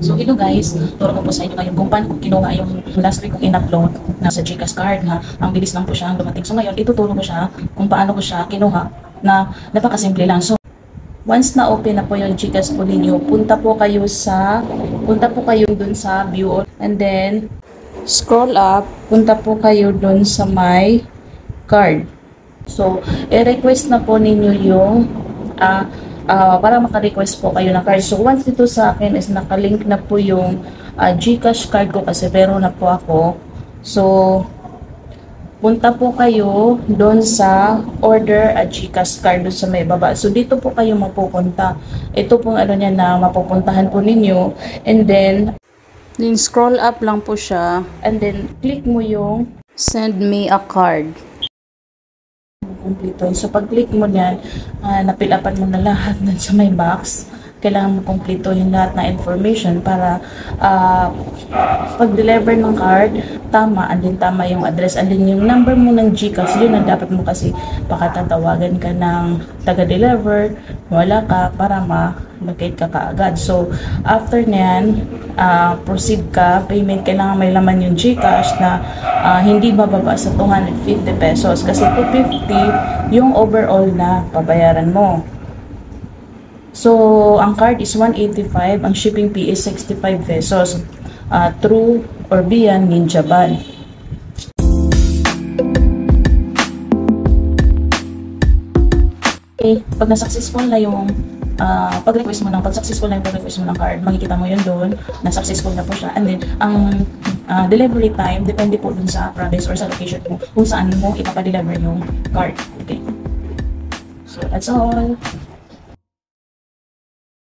So hello guys, turo ko po sa inyo ngayon kung paano ko kinuha yung last week kong in-upload na sa GCash card na ang bilis lang po siya dumating. So ngayon, ituturo ko siya kung paano ko siya kinuha na napakasimple lang. So once na open na po yung GCash po ninyo, punta po kayo dun sa view and then scroll up, punta po kayo dun sa my card. So i-request na po ninyo yung para maka-request po kayo ng card. So, once dito sa akin is nakalink na po yung GCash card ko kasi meron na po ako. So, punta po kayo doon sa order a GCash card doon sa may baba. So, dito po kayo mapupunta. Ito pong ano niya na mapupuntahan po ninyo. And then scroll up lang po siya. And then, click mo yung send me a card. Kumpleto. So, pag-click mo niyan, napilapan mo na lahat dun sa may box. Kailangan mo kumpletuhin lahat na information para pag-deliver ng card, tama, andin tama yung address, andin yung number mo ng GCash, yun ang dapat mo kasi baka tatawagan ka ng taga-deliver, wala ka, para ma-locate ka kaagad. So, after nyan, proceed ka, payment, kailangan may laman yung GCash na hindi bababa sa 250 pesos kasi 250 yung overall na pabayaran mo. So, ang card is 185, ang shipping fee is 65 pesos. Through or via Ninja Van. Okay, pag na-successful na yung pag-request mo ng card, makikita mo yun doon, na-successful na po siya. And then, ang delivery time, depende po dun sa province or sa location mo, kung saan mo ipapadeliver yung card. Okay. So, that's all.